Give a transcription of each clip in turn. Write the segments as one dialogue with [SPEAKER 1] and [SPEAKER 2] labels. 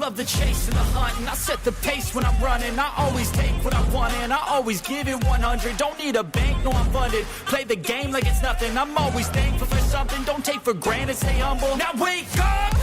[SPEAKER 1] love the chase and the hunt, and I set the pace when I'm running. I always take what I want and I always give it 100. Don't need a bank, no I'm funded. Play the game like it's nothing. I'm always thankful for something. Don't take for granted, stay humble. Now wake up!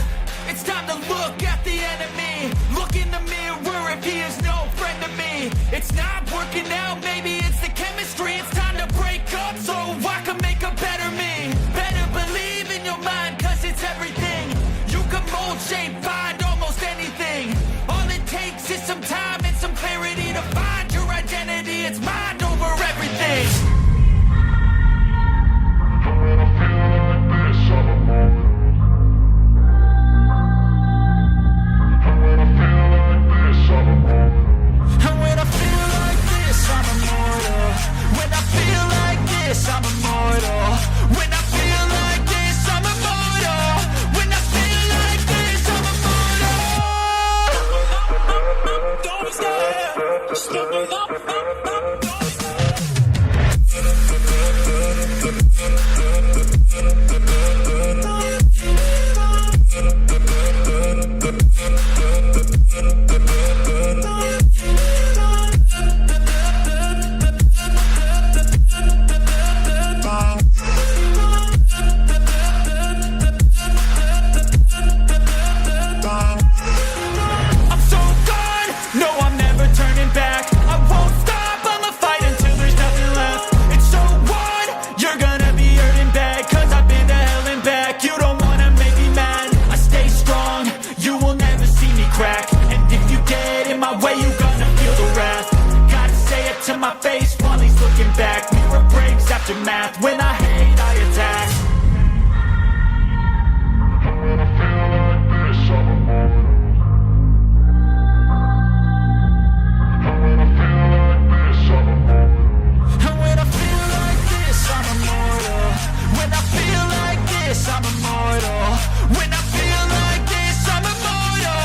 [SPEAKER 1] It's time to look at the enemy. Look in the mirror if he is no friend to me. It's not working out, maybe it's the chemistry. It's time to break up so I can make a better me. Better believe in your mind, cause it's everything. You can mold, shape, find almost anything. All it takes is some time and some clarity to find your identity. It's mind over everything.
[SPEAKER 2] When I feel like this, I'm immortal. When I feel like this, I'm immortal.
[SPEAKER 1] And when I feel like this, I'm immortal. When I feel like this, I'm immortal. When I feel like this, I'm immortal. When I feel like this, I'm immortal. Don't stop, just give me up. Math. When I hate, I attack.
[SPEAKER 2] When I feel like this, I'm immortal. When I feel like this, I'm immortal.
[SPEAKER 1] And when I feel like this, I'm immortal. When I feel like this, I'm immortal. When I feel like this, I'm immortal.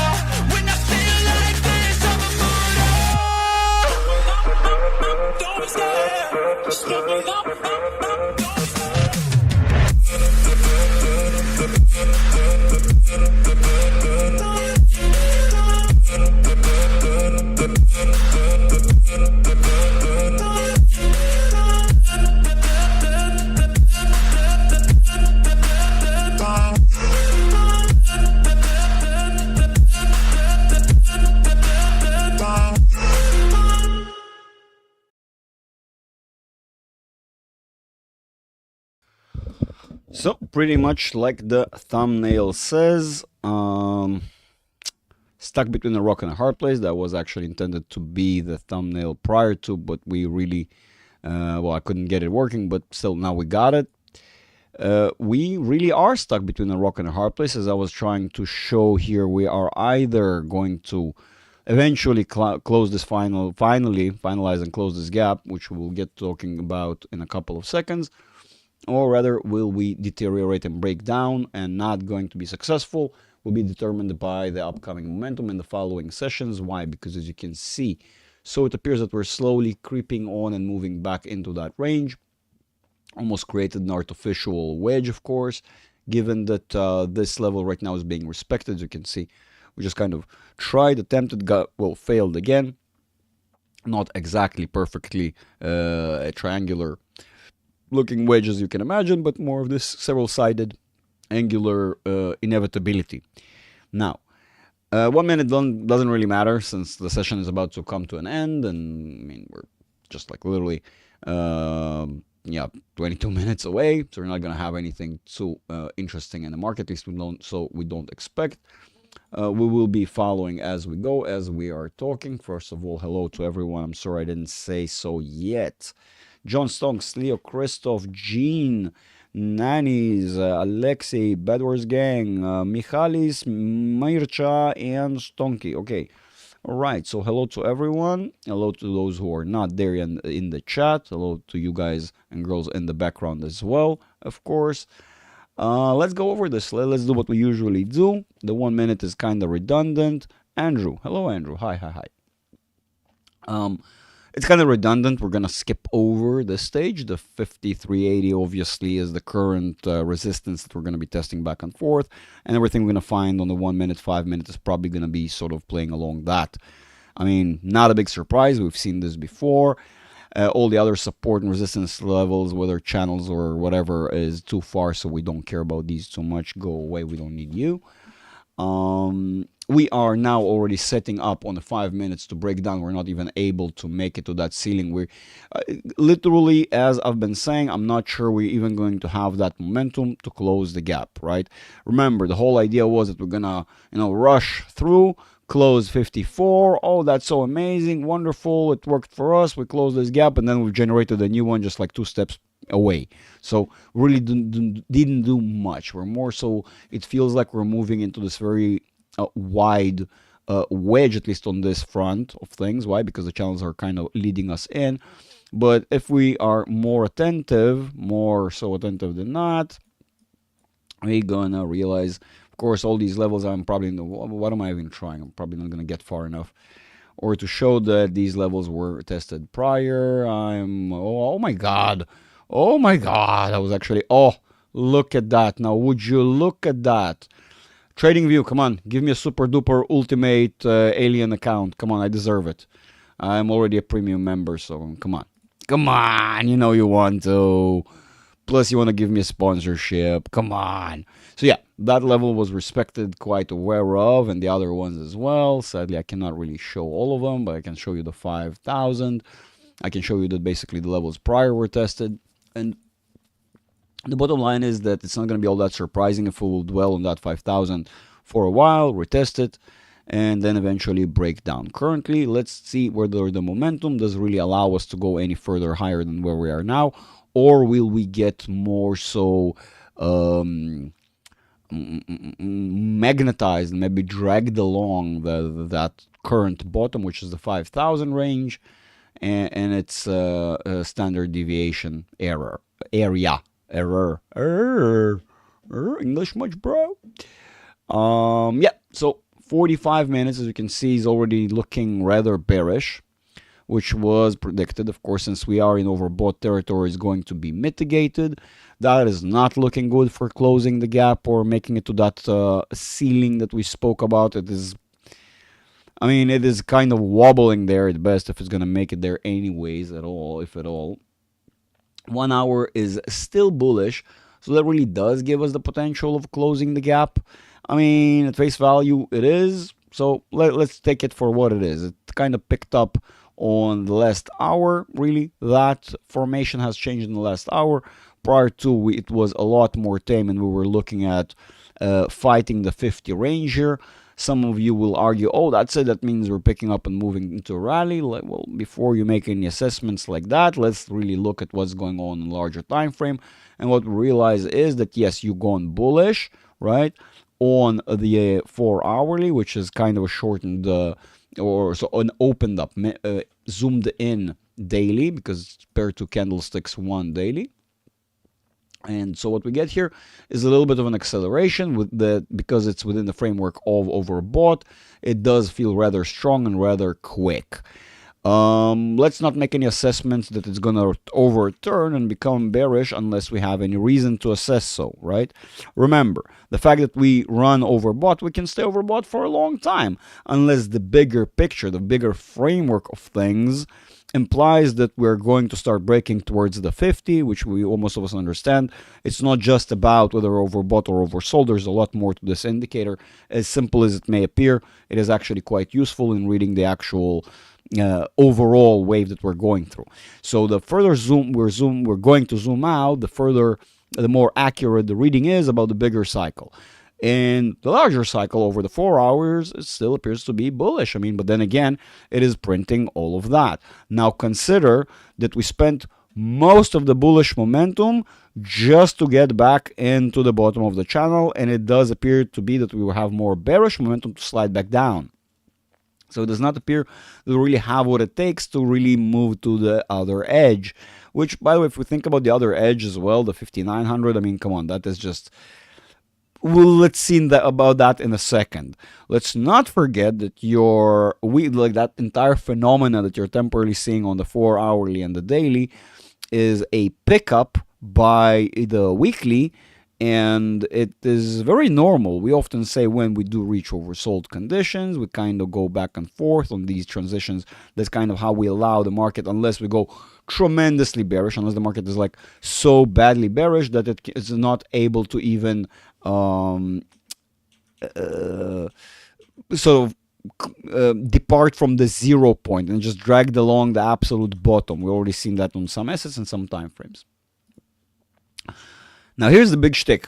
[SPEAKER 1] When I feel like this, I'm immortal. Don't stop, just give me up.
[SPEAKER 3] So, pretty much like the thumbnail says, stuck between a rock and a hard place. That was actually intended to be the thumbnail prior to, but we really, well, I couldn't get it working, but still now we got it. We really are stuck between a rock and a hard place. As I was trying to show here, we are either going to eventually close this finalize and close this gap, which we'll get talking about in a couple of seconds, or rather will we deteriorate and break down and not going to be successful, will be determined by the upcoming momentum in the following sessions. Why? Because as you can see, so it appears that we're slowly creeping on and moving back into that range. Almost created an artificial wedge, of course, given that this level right now is being respected. As you can see, we just kind of tried, attempted, failed again. Not exactly perfectly a triangular looking wedge as you can imagine, but more of this several-sided angular inevitability. Now, 1 minute doesn't really matter since the session is about to come to an end, and I mean we're just like literally 22 minutes away, so we're not gonna have anything too interesting in the market. At least we don't expect. We will be following as we go, as we are talking. First of all, hello to everyone. I'm sorry I didn't say so yet. John Stonks, Leo, Christoph, Gene, Nannies, Alexei, Bedwars Gang, Michalis, Mircha, and Stonky. Okay, all right. So hello to everyone. Hello to those who are not there in the chat. Hello to you guys and girls in the background as well, of course. Let's go over this. Let's do what we usually do. The 1 minute is kind of redundant. Andrew. Hello, Andrew. Hi. it's kind of redundant. We're going to skip over this stage. The 5380 obviously is the current resistance that we're going to be testing back and forth. And everything we're going to find on the 1 minute, 5 minute is probably going to be sort of playing along that. I mean, not a big surprise. We've seen this before. All the other support and resistance levels, whether channels or whatever, is too far, so we don't care about these too much. Go away. We don't need you. We are now already setting up on the 5 minutes to break down. We're not even able to make it to that ceiling. We're literally, as I've been saying, I'm not sure we're even going to have that momentum to close the gap, right? Remember, the whole idea was that we're gonna, rush through, close 54. Oh, that's so amazing, wonderful, it worked for us. We closed this gap, and then we've generated a new one just like 2 steps away. So really didn't do much. We're more so, it feels like we're moving into this very wide wedge, at least on this front of things. Why? Because the channels are kind of leading us in. But if we are more attentive, more so attentive than not, we're gonna realize, of course, all these levels, I'm probably, what am I even trying? I'm probably not gonna get far enough. Or to show that these levels were tested prior. Oh my god. Oh my god. I was actually, look at that. Now, would you look at that? TradingView, come on, give me a super duper ultimate alien account. Come on, I deserve it. I'm already a premium member, so come on. Come on, you know you want to. Plus, you want to give me a sponsorship. Come on. So yeah, that level was respected, quite aware of, and the other ones as well. Sadly, I cannot really show all of them, but I can show you the 5,000. I can show you that basically the levels prior were tested. And the bottom line is that it's not going to be all that surprising if we will dwell on that 5,000 for a while, retest it, and then eventually break down. Currently, let's see whether the momentum does really allow us to go any further higher than where we are now, or will we get more so magnetized, maybe dragged along that current bottom, which is the 5,000 range, and its standard deviation area. English much, bro? Yeah, so 45 minutes, as you can see, is already looking rather bearish, which was predicted. Of course, since we are in overbought territory, is going to be mitigated. That is not looking good for closing the gap or making it to that ceiling that we spoke about. It is, I mean, it is kind of wobbling there at best, if it's going to make it there anyways at all, if at all. 1 hour is still bullish, so that really does give us the potential of closing the gap. I mean, at face value, it is. So let's take it for what it is. It kind of picked up on the last hour. Really, that formation has changed in the last hour. Prior to, it was a lot more tame, and we were looking at fighting the 50 range here. Some of you will argue, oh, that's it, that means we're picking up and moving into a rally. Well, before you make any assessments like that, let's really look at what's going on in a larger time frame. And what we realize is that, yes, you've gone bullish, right, on the 4 hourly, which is kind of a shortened, or so an opened up, zoomed in daily, because it's paired to candlesticks 1 daily. And so what we get here is a little bit of an acceleration with because it's within the framework of overbought. It does feel rather strong and rather quick. Let's not make any assessments that it's going to overturn and become bearish unless we have any reason to assess so, right? Remember, the fact that we run overbought, we can stay overbought for a long time unless the bigger picture, the bigger framework of things implies that we're going to start breaking towards the 50, which we almost of us understand. It's not just about whether overbought or oversold. There's a lot more to this indicator. As simple as it may appear, it is actually quite useful in reading the actual overall wave that we're going through. So the further we're going to zoom out, the more accurate the reading is about the bigger cycle. And the larger cycle over the 4 hours, it still appears to be bullish. I mean, but then again, it is printing all of that. Now consider that we spent most of the bullish momentum just to get back into the bottom of the channel, and it does appear to be that we will have more bearish momentum to slide back down. So it does not appear to really have what it takes to really move to the other edge, which, by the way, if we think about the other edge as well, the 5,900, I mean, come on, that is just let's see about that in a second. Let's not forget that that entire phenomena that you're temporarily seeing on the 4 hourly and the daily is a pickup by the weekly, and it is very normal. We often say when we do reach oversold conditions, we kind of go back and forth on these transitions. That's kind of how we allow the market, unless we go tremendously bearish, unless the market is like so badly bearish that it is not able to even sort of depart from the 0 point and just dragged along the absolute bottom. We've already seen that on some assets and some time frames. Now here's the big shtick.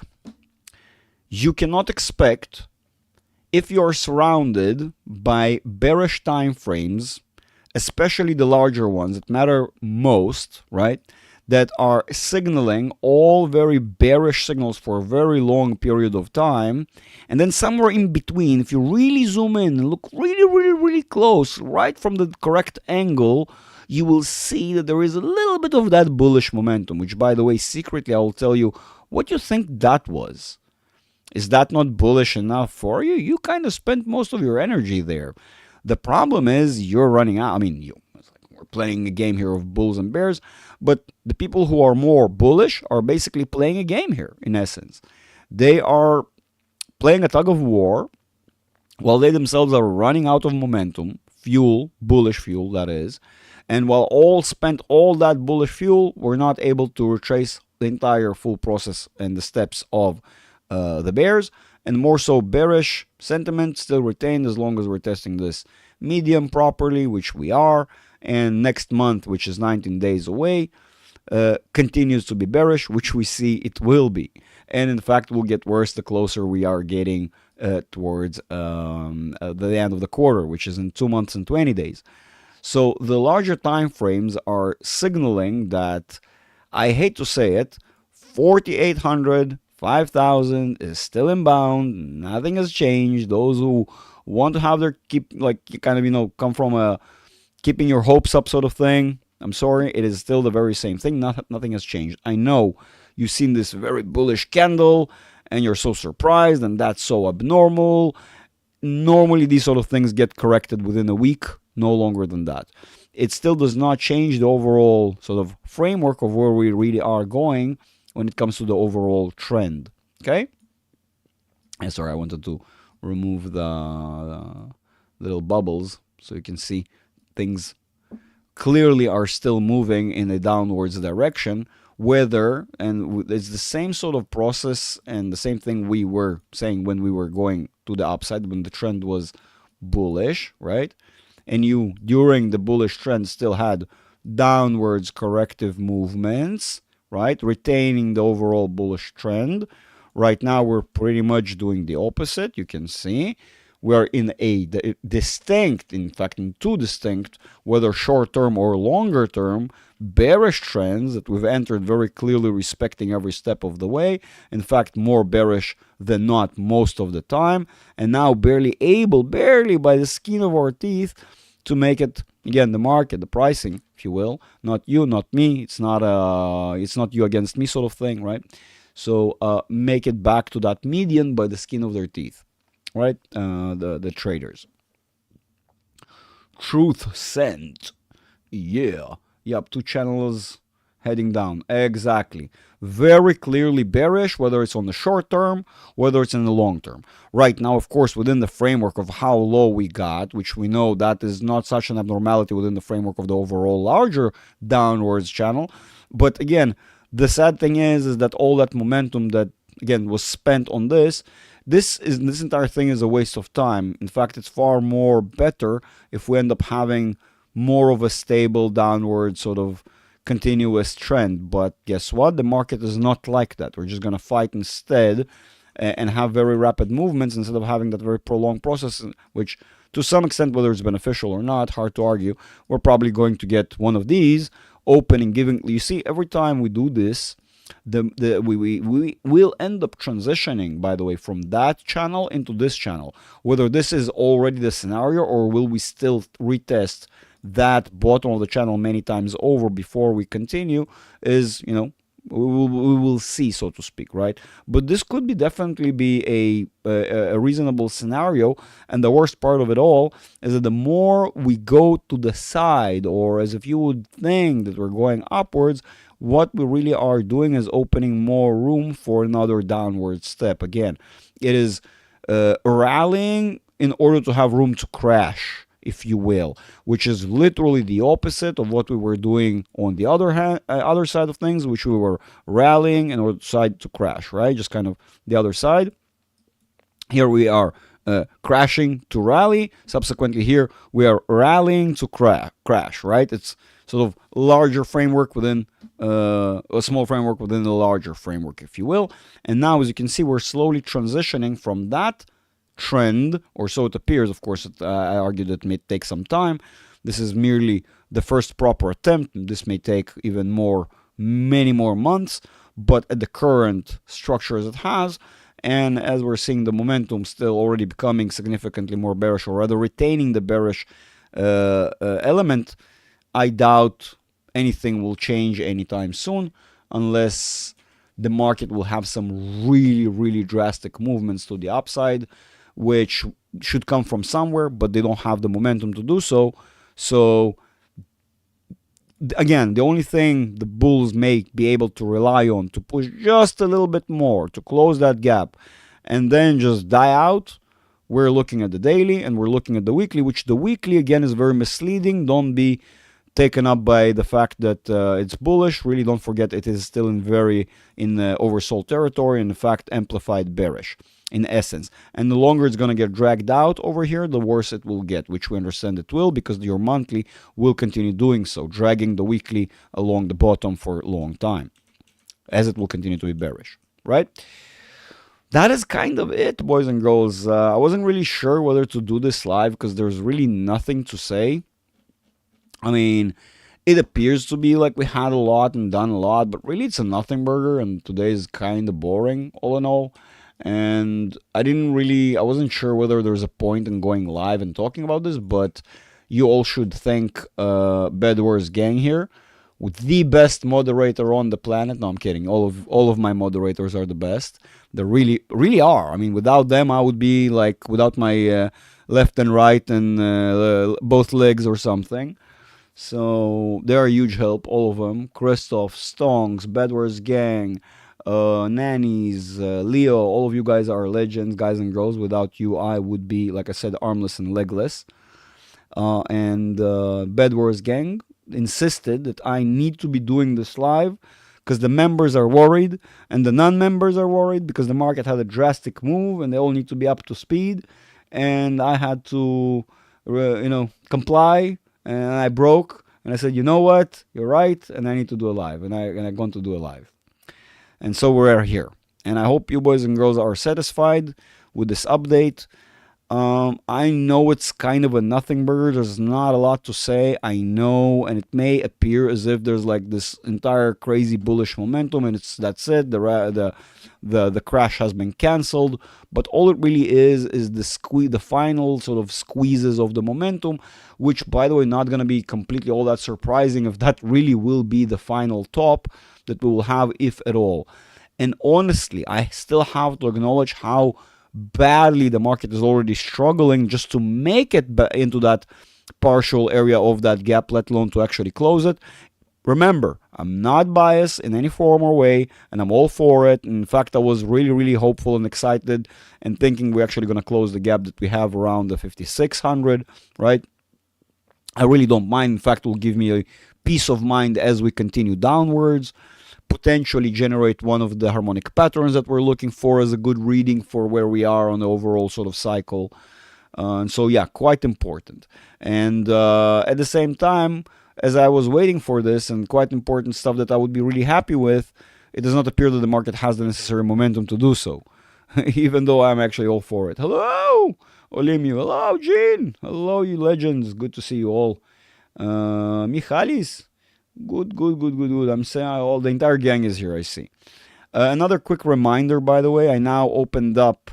[SPEAKER 3] You cannot expect, if you're surrounded by bearish time frames, especially the larger ones that matter most, right, that are signaling all very bearish signals for a very long period of time, and then somewhere in between, if you really zoom in and look really, really, really close, right from the correct angle, you will see that there is a little bit of that bullish momentum, which, by the way, secretly I will tell you what you think that was. Is that not bullish enough for you? You kind of spent most of your energy there. The problem is you're running out. I mean, we're playing a game here of bulls and bears, but the people who are more bullish are basically playing a game here, in essence. They are playing a tug of war while they themselves are running out of momentum, fuel, bullish fuel, that is. And while all spent all that bullish fuel, we're not able to retrace the entire full process and the steps of the bears, and more so bearish sentiment still retained as long as we're testing this medium properly, which we are, and next month, which is 19 days away, continues to be bearish, which we see it will be, and in fact will get worse the closer we are getting towards the end of the quarter, which is in 2 months and 20 days. So the larger time frames are signaling that, I hate to say it, 4,800, 5,000 is still inbound. Nothing has changed. Those who want to have their come from a keeping your hopes up sort of thing, I'm sorry, it is still the very same thing. Nothing has changed. I know you've seen this very bullish candle and you're so surprised, and that's so abnormal. Normally these sort of things get corrected within a week, no longer than that. It still does not change the overall sort of framework of where we really are going when it comes to the overall trend. Okay? And sorry, I wanted to remove the little bubbles so you can see things clearly are still moving in a downwards direction. Whether, and it's the same sort of process and the same thing we were saying when we were going to the upside, when the trend was bullish, right? And you, during the bullish trend, still had downwards corrective movements, right? Retaining the overall bullish trend. Right now, we're pretty much doing the opposite. You can see we're in a distinct, in fact, in two distinct, whether short-term or longer-term, bearish trends that we've entered very clearly, respecting every step of the way. In fact, more bearish than not most of the time. And now barely by the skin of our teeth, to make it, again, the market, the pricing, if you will, not you, not me. It's not you against me sort of thing, right? So make it back to that median by the skin of their teeth, right? The traders. Truth sent. Yeah. Yep, 2 channels heading down. Exactly. Very clearly bearish, whether it's on the short term, whether it's in the long term. Right now, of course, within the framework of how low we got, which we know that is not such an abnormality within the framework of the overall larger downwards channel. But again, the sad thing is that all that momentum that, again, was spent on this entire thing is a waste of time. In fact, it's far more better if we end up having more of a stable downward sort of continuous trend. But guess what? The market is not like that. We're just going to fight instead and have very rapid movements instead of having that very prolonged process, which to some extent, whether it's beneficial or not, hard to argue. We're probably going to get one of these opening, giving. You see, every time we do this, we will end up transitioning, by the way, from that channel into this channel. Whether this is already the scenario or will we still retest that bottom of the channel many times over before we continue is, We will see, so to speak, right? But this could be definitely be a reasonable scenario. And the worst part of it all is that the more we go to the side, or as if you would think that we're going upwards, what we really are doing is opening more room for another downward step. Again, it is rallying in order to have room to crash, if you will, which is literally the opposite of what we were doing on the other side of things, which we were rallying in order to crash, right? Just kind of the other side. Here we are crashing to rally. Subsequently, here we are rallying to crash, right? It's sort of larger framework within a small framework within a larger framework, if you will. And now, as you can see, we're slowly transitioning from that trend, or so it appears. Of course, I argue that it may take some time. This is merely the first proper attempt. This may take even many more months, but at the current structure as it has, and as we're seeing the momentum still already becoming significantly more bearish, or rather retaining the bearish element, I doubt anything will change anytime soon, unless the market will have some really, really drastic movements to the upside, which should come from somewhere, but they don't have the momentum to do so. So again, the only thing the bulls may be able to rely on to push just a little bit more, to close that gap, and then just die out, we're looking at the daily and we're looking at the weekly, which the weekly, again, is very misleading. Don't be taken up by the fact that it's bullish. Really, don't forget it is still in oversold territory, and in fact amplified bearish in essence. And the longer it's going to get dragged out over here, the worse it will get, which we understand it will, because your monthly will continue doing so, dragging the weekly along the bottom for a long time, as it will continue to be bearish, right? That is kind of it, boys and girls. I wasn't really sure whether to do this live because there's really nothing to say. I mean, it appears to be like we had a lot and done a lot, but really it's a nothing burger, and today is kind of boring, all in all. And I wasn't sure whether there's a point in going live and talking about this, but you all should thank Bedwars Gang here, with the best moderator on the planet. No, I'm kidding. All of my moderators are the best. They really, really are. I mean, without them, I would be like without my left and right and both legs or something. So they are a huge help, all of them. Christoph, Stonks, Bedwars Gang, Nannies, Leo, all of you guys are legends, guys and girls. Without you, I would be, like I said, armless and legless. And Bedwars Gang insisted that I need to be doing this live because the members are worried and the non-members are worried because the market had a drastic move and they all need to be up to speed. And I had to, comply, and I broke. And I said, you know what? You're right, and I need to do a live, and I'm going to do a live. And so we're here. And I hope you boys and girls are satisfied with this update. I know it's kind of a nothing burger. There's not a lot to say. I know, and it may appear as if there's like this entire crazy bullish momentum, and that's it. The crash has been canceled. But all it really is the final sort of squeezes of the momentum, which, by the way, not going to be completely all that surprising if that really will be the final top that we will have, if at all. And honestly, I still have to acknowledge how badly the market is already struggling just to make it into that partial area of that gap, let alone to actually close it. Remember, I'm not biased in any form or way, and I'm all for it. In fact, I was really, really hopeful and excited and thinking we're actually going to close the gap that we have around the 5,600, right? I really don't mind. In fact, it will give me a peace of mind as we continue downwards, potentially generate one of the harmonic patterns that we're looking for as a good reading for where we are on the overall sort of cycle. And so, yeah, quite important. And at the same time, as I was waiting for this and quite important stuff that I would be really happy with, it does not appear that the market has the necessary momentum to do so, even though I'm actually all for it. Hello, Olimiu. Hello, Jean. Hello, you legends. Good to see you all. Michalis. Good. I'm saying the entire gang is here, I see. Another quick reminder, by the way, I now opened up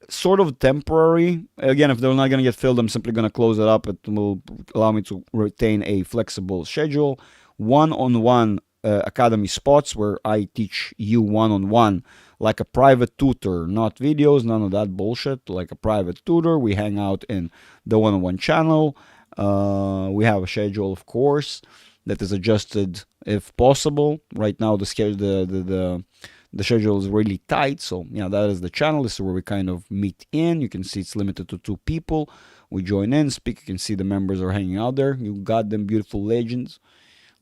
[SPEAKER 3] sort of temporary. Again, if they're not going to get filled, I'm simply going to close it up. It will allow me to retain a flexible schedule. One-on-one academy spots where I teach you one-on-one, like a private tutor, not videos, none of that bullshit. Like a private tutor, we hang out in the one-on-one channel. We have a schedule, of course, that is adjusted if possible. Right now, the schedule, the schedule is really tight, so yeah, that is the channel. This is where we kind of meet in. You can see it's limited to 2 people. We join in, speak. You can see the members are hanging out there. You got them, beautiful legends.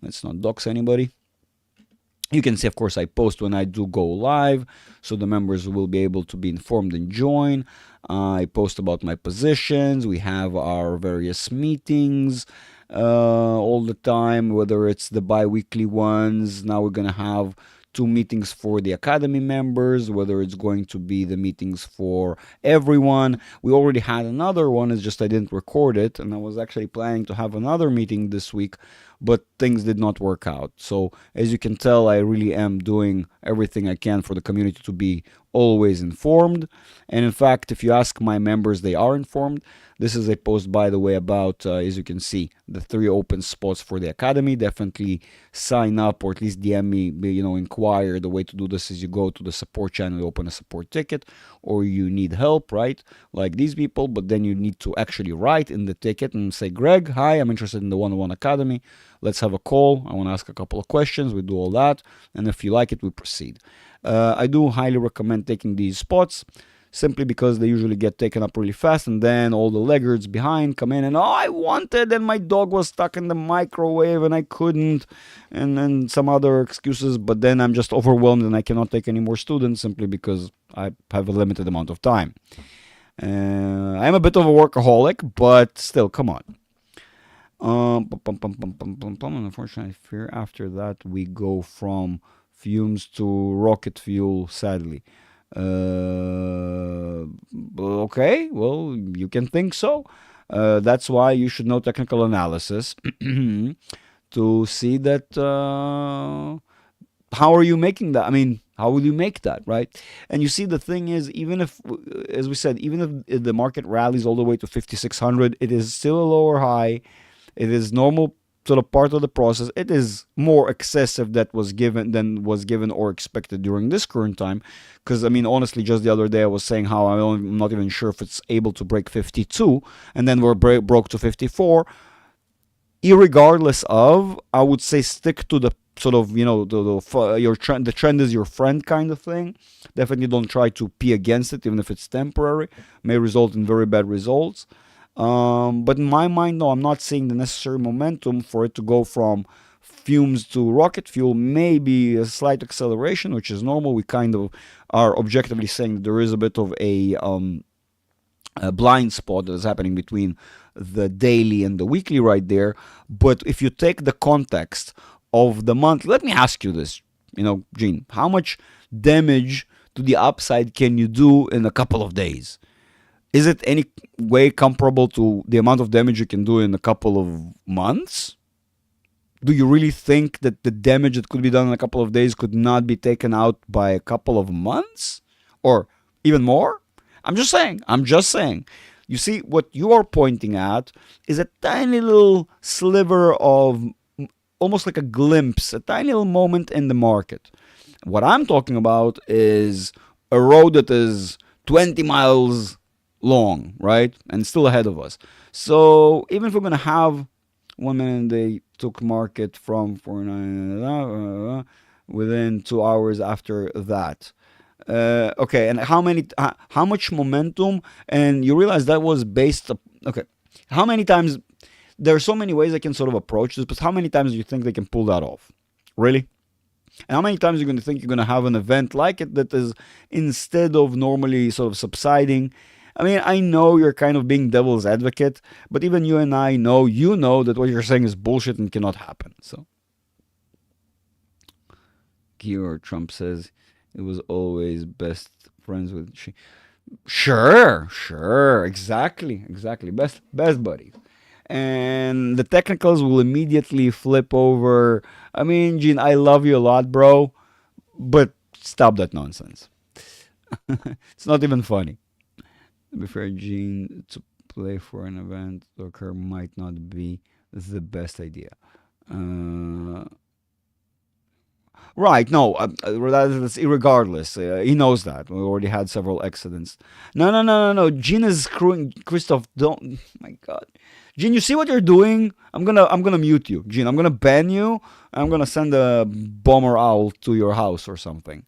[SPEAKER 3] Let's not dox anybody. You can see, of course, I post when I do go live, so the members will be able to be informed and join. I post about my positions. We have our various meetings all the time, whether it's the bi-weekly ones. Now we're going to have 2 meetings for the academy members, whether it's going to be the meetings for everyone. We already had another one, it's just I didn't record it, and I was actually planning to have another meeting this week, but things did not work out. So as you can tell, I really am doing everything I can for the community to be always informed. And in fact, if you ask my members, they are informed. This is a post, by the way, about, as you can see, the 3 open spots for the academy. Definitely sign up, or at least DM me, inquire. The way to do this is you go to the support channel, you open a support ticket, or you need help, right? Like these people, but then you need to actually write in the ticket and say, Greg, hi, I'm interested in the one-on-one academy. Let's have a call. I want to ask a couple of questions. We do all that. And if you like it, we proceed. I do highly recommend taking these spots, simply because they usually get taken up really fast, and then all the laggards behind come in and, oh, I wanted, and my dog was stuck in the microwave and I couldn't, and then some other excuses, but then I'm just overwhelmed and I cannot take any more students simply because I have a limited amount of time. I'm a bit of a workaholic, but still, come on. Unfortunately, I fear after that we go from fumes to rocket fuel, sadly. Okay, well, you can think so. That's why you should know technical analysis to see that how are you making that? I mean, how will you make that, right? And you see, the thing is, even if, as we said, even if the market rallies all the way to 5,600, it is still a lower high. It is normal sort of part of the process. It is more excessive than was given or expected during this current time. Because, I mean, honestly, just the other day I was saying how I'm not even sure if it's able to break 52, and then we're broke to 54. Irregardless of, I would say, stick to the sort of, the trend is your friend kind of thing. Definitely don't try to pee against it, even if it's temporary. May result in very bad results. But in my mind, no, I'm not seeing the necessary momentum for it to go from fumes to rocket fuel. Maybe a slight acceleration, which is normal. We kind of are objectively saying that there is a bit of a blind spot that is happening between the daily and the weekly right there. But if you take the context of the month, let me ask you this, Gene, how much damage to the upside can you do in a couple of days? Is it any way comparable to the amount of damage you can do in a couple of months? Do you really think that the damage that could be done in a couple of days could not be taken out by a couple of months? Or even more? I'm just saying. You see, what you are pointing at is a tiny little sliver of, almost like a glimpse, a tiny little moment in the market. What I'm talking about is a road that is 20 miles long, right? And still ahead of us. So even if we're going to have 1 minute, they took market from 49 within 2 hours after that. Okay, and how much momentum? And you realize that was based. Okay, how many times? There are so many ways I can sort of approach this, but how many times do you think they can pull that off? Really? And how many times are you going to think you're going to have an event like it that is, instead of normally sort of subsiding? I mean, I know you're kind of being devil's advocate, but even you and I know, that what you're saying is bullshit and cannot happen. So, George Trump says it was always best friends with she. Sure, exactly. Best buddies. And the technicals will immediately flip over. I mean, Gene, I love you a lot, bro, but stop that nonsense. It's not even funny. To be fair, Gene, to play for an event to occur might not be the best idea. Right, no, that's irregardless. He knows that. We already had several accidents. No. Gene is screwing Christoph. Don't. My God, Gene, you see what you're doing? I'm gonna mute you, Gene. I'm gonna ban you. I'm gonna send a bomber owl to your house or something,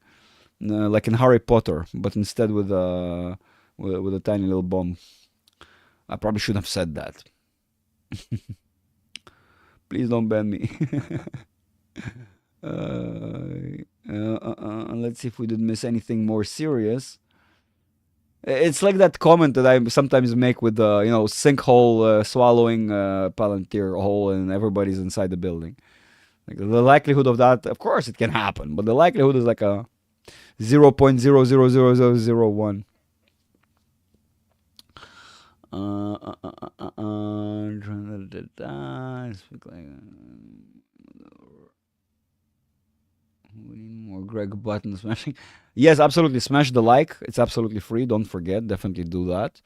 [SPEAKER 3] like in Harry Potter, but instead with a tiny little bomb. I probably shouldn't have said that. Please don't ban me. Let's see if we didn't miss anything more serious. It's like that comment that I sometimes make with the sinkhole swallowing Palantir hole and everybody's inside the building. Like the likelihood of that, of course, it can happen, but the likelihood is like a 0.000001. We need more Greg button smashing. Yes, absolutely. Smash the like. It's absolutely free. Don't forget. Definitely do that.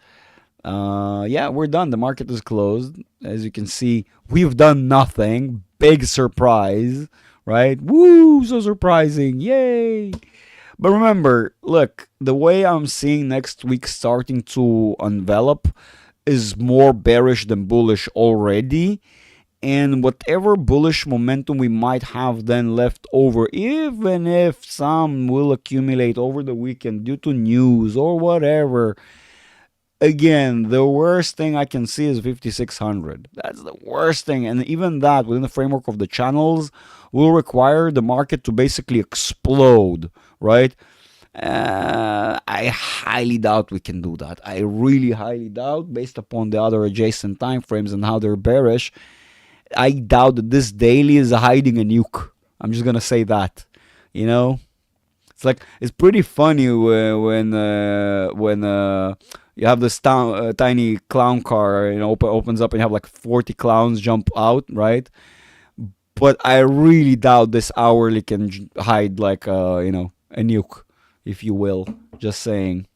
[SPEAKER 3] Yeah, we're done. The market is closed. As you can see, we've done nothing. Big surprise, right? Woo! So surprising. Yay! But remember, look, the way I'm seeing next week starting to envelop is more bearish than bullish already. And whatever bullish momentum we might have then left over, even if some will accumulate over the weekend due to news or whatever, again, the worst thing I can see is 5600. That's the worst thing. And even that, within the framework of the channels, will require the market to basically explode, right? I highly doubt we can do that. I really highly doubt, based upon the other adjacent time frames and how they're bearish. I doubt that this daily is hiding a nuke. I'm just gonna say that. It's pretty funny when you have this tiny clown car, opens up and you have like 40 clowns jump out, right? But I really doubt this hourly can hide like a nuke, if you will. Just saying.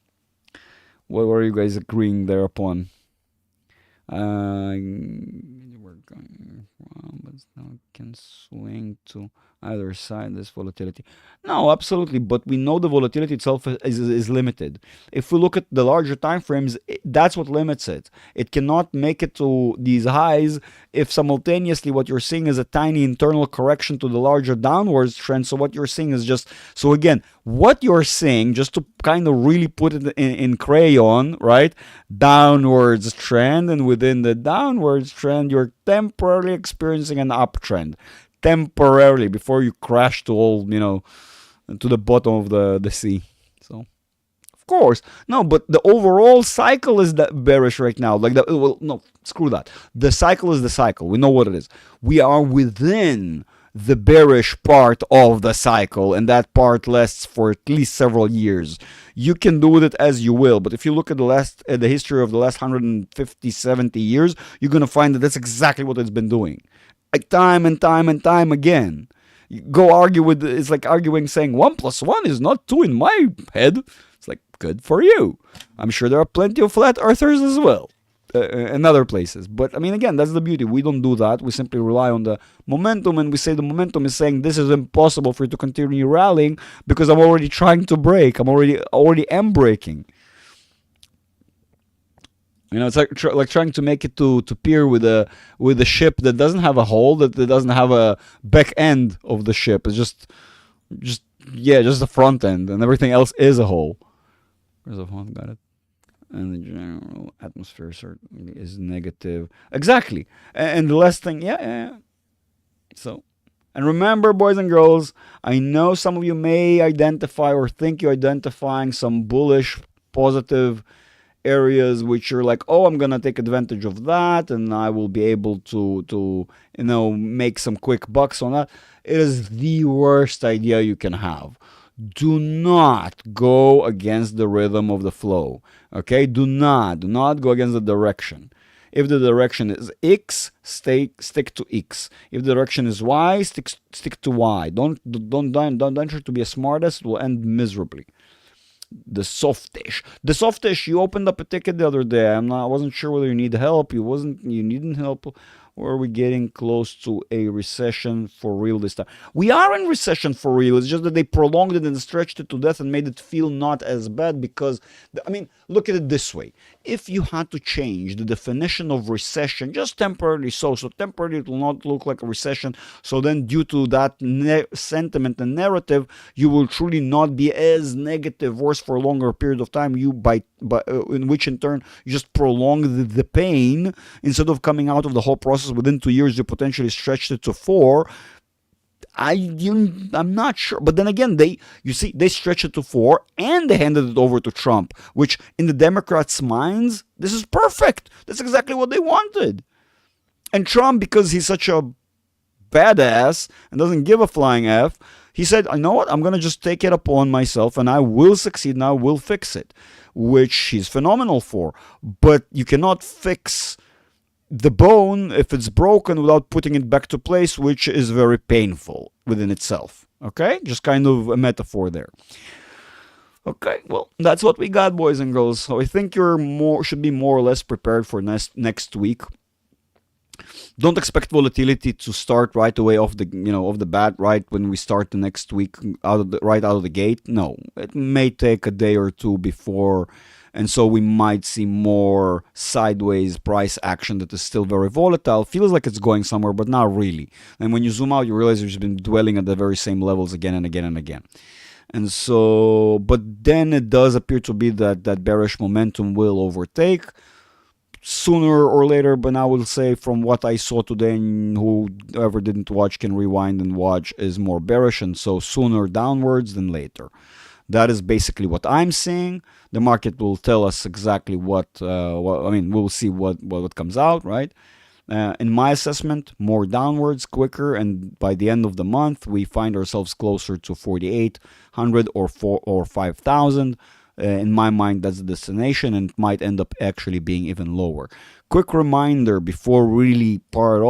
[SPEAKER 3] What were you guys agreeing thereupon? We're going from, but now it can swing to either side this volatility. No, absolutely, but we know the volatility itself is limited. If we look at the larger time frames, that's what limits it. It cannot make it to these highs if simultaneously what you're seeing is a tiny internal correction to the larger downwards trend. So what you're seeing is just, so again, what you're seeing, just to kind of really put it in crayon, right? Downwards trend, and within the downwards trend, you're temporarily experiencing an uptrend. Temporarily, before you crash to all, to the bottom of the sea. So, of course, no, but the overall cycle is that bearish right now. No, screw that. The cycle is the cycle. We know what it is. We are within the bearish part of the cycle, and that part lasts for at least several years. You can do with it as you will, but if you look at the history of the last 150, 70 years, you're gonna find that that's exactly what it's been doing. Like time and time and time again. You go argue it's like arguing saying 1 + 1 is not 2 in my head. It's like, good for you. I'm sure there are plenty of flat earthers as well. In other places. But I mean, again, that's the beauty. We don't do that. We simply rely on the momentum, and we say the momentum is saying this is impossible for you to continue rallying because I'm already trying to break. I'm already am breaking. It's like trying to make it to pier with a ship that doesn't have a hull, that doesn't have a back end of the ship. It's just the front end, and everything else is a hull. Where's the phone? Got it. And the general atmosphere certainly is negative. Exactly. And the last thing, yeah. So, and remember, boys and girls, I know some of you may identify or think you're identifying some bullish, positive areas which are like, oh, I'm gonna take advantage of that and I will be able to make some quick bucks on that. It is the worst idea you can have. Do not go against the rhythm of the flow. Okay, do not go against the direction. If the direction is X, stick to X. If the direction is Y, stick to Y. Don't try to be a smartass. It will end miserably. the softish. The softish, you opened up a ticket the other day. I wasn't sure whether you need help. You needn't help. Or are we getting close to a recession for real this time? We are in recession for real. It's just that they prolonged it and stretched it to death and made it feel not as bad because, I mean, look at it this way. If you had to change the definition of recession, just temporarily so temporarily it will not look like a recession. So then due to that sentiment and narrative, you will truly not be as negative, worse for a longer period of time, in which in turn you just prolong the pain instead of coming out of the whole process within 2 years. You potentially stretched it to 4. I'm not sure, but then again, they stretched it to 4 and they handed it over to Trump, which in the Democrats' minds, this is perfect. That's exactly what they wanted. And Trump, because he's such a badass and doesn't give a flying F, he said, "I know what? I'm going to just take it upon myself and I will succeed and I will fix it," which he's phenomenal for. But you cannot fix the bone if it's broken without putting it back to place, which is very painful within itself. Okay? Just kind of a metaphor there. Okay, well, that's what we got, boys and girls. So I think should be more or less prepared for next week. Don't expect volatility to start right away off the bat, right when we start the next week right out of the gate. No, it may take a day or two before, and so we might see more sideways price action that is still very volatile. Feels like it's going somewhere, but not really. And when you zoom out, you realize you've been dwelling at the very same levels again and again and again. And so, but then it does appear to be that bearish momentum will overtake sooner or later, but I will say from what I saw today, and whoever didn't watch can rewind and watch, is more bearish, and so sooner downwards than later. That is basically what I'm seeing. The market will tell us exactly we'll see what comes out, right? In my assessment, more downwards, quicker, and by the end of the month, we find ourselves closer to 4,800 or 5,000. In my mind, that's the destination, and it might end up actually being even lower. Quick reminder before we really part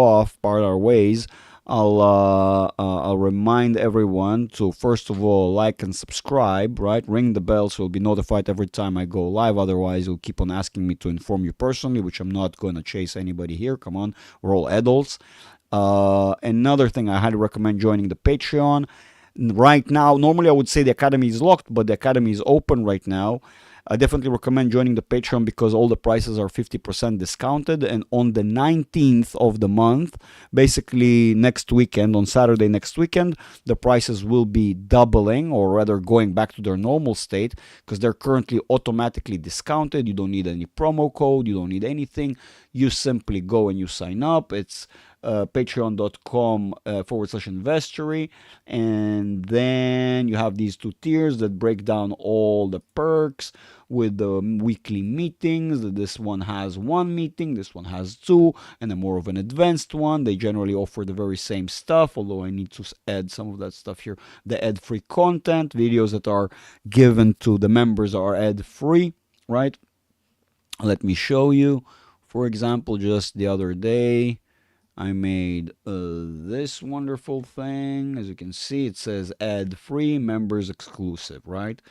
[SPEAKER 3] our ways. I'll remind everyone to first of all like and subscribe, right? Ring the bell so you'll be notified every time I go live. Otherwise, you'll keep on asking me to inform you personally, which I'm not going to chase anybody here. Come on, we're all adults. Another thing, I highly recommend joining the Patreon. Right now, normally I would say the Academy is locked, but the Academy is open right now. I definitely recommend joining the Patreon because all the prices are 50% discounted. And on the 19th of the month, basically next weekend, on Saturday next weekend, the prices will be doubling, or rather going back to their normal state, because they're currently automatically discounted. You don't need any promo code. You don't need anything. You simply go and you sign up. It's patreon.com/investory, and then you have these 2 tiers that break down all the perks with the weekly meetings. This one has 1 meeting, this one has 2, and a more of an advanced one. They generally offer the very same stuff, although I need to add some of that stuff here. The ad-free content, videos that are given to the members are ad-free, right? Let me show you. For example, just the other day, I made this wonderful thing. As you can see, it says ad-free, members exclusive, right?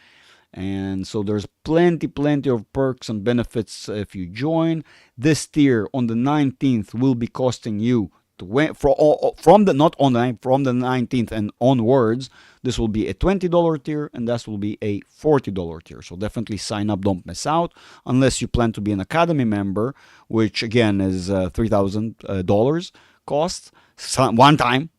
[SPEAKER 3] And so there's plenty of perks and benefits if you join. This tier on the 19th will be costing you from the 19th and onwards. This will be a $20 tier, and this will be a $40 tier. So definitely sign up, don't miss out, unless you plan to be an Academy member, which again is $3,000 cost, one-time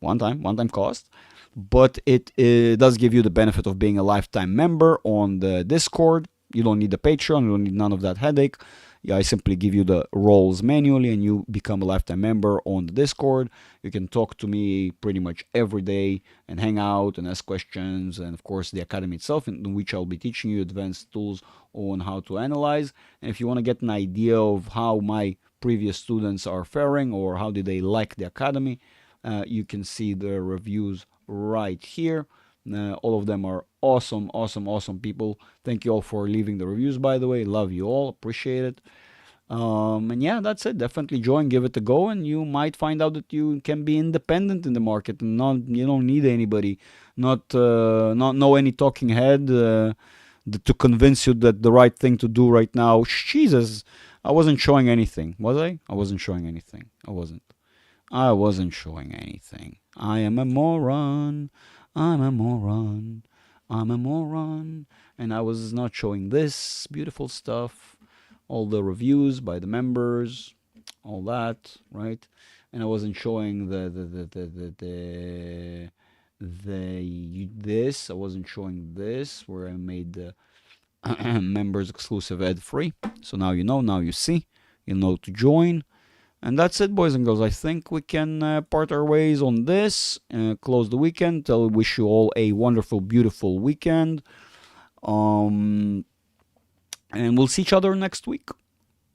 [SPEAKER 3] cost. But it does give you the benefit of being a lifetime member on the Discord. You don't need the Patreon, you don't need none of that headache. I simply give you the roles manually and you become a lifetime member on the Discord. You can talk to me pretty much every day and hang out and ask questions. And of course, the Academy itself, in which I'll be teaching you advanced tools on how to analyze. And if you want to get an idea of how my previous students are faring or how did they like the Academy, you can see the reviews right here. All of them are awesome people. Thank you all for leaving the reviews, by the way. Love you all, appreciate it. And yeah, that's it. Definitely join, give it a go, and you might find out that you can be independent in the market and you don't need anybody, not know any talking head, to convince you that the right thing to do right now. Jesus, I wasn't showing anything, was I? I wasn't showing anything. I wasn't showing anything. I am a moron. I'm a moron. I'm a moron. And I was not showing this beautiful stuff, all the reviews by the members, all that, right? And I wasn't showing this. I wasn't showing this where I made the members exclusive ad free. So now you know, now you see, you know to join. And that's it, boys and girls. I think we can part our ways on this, close the weekend. I'll wish you all a wonderful, beautiful weekend. And we'll see each other next week.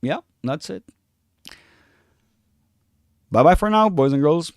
[SPEAKER 3] Yeah, that's it. Bye bye for now, boys and girls.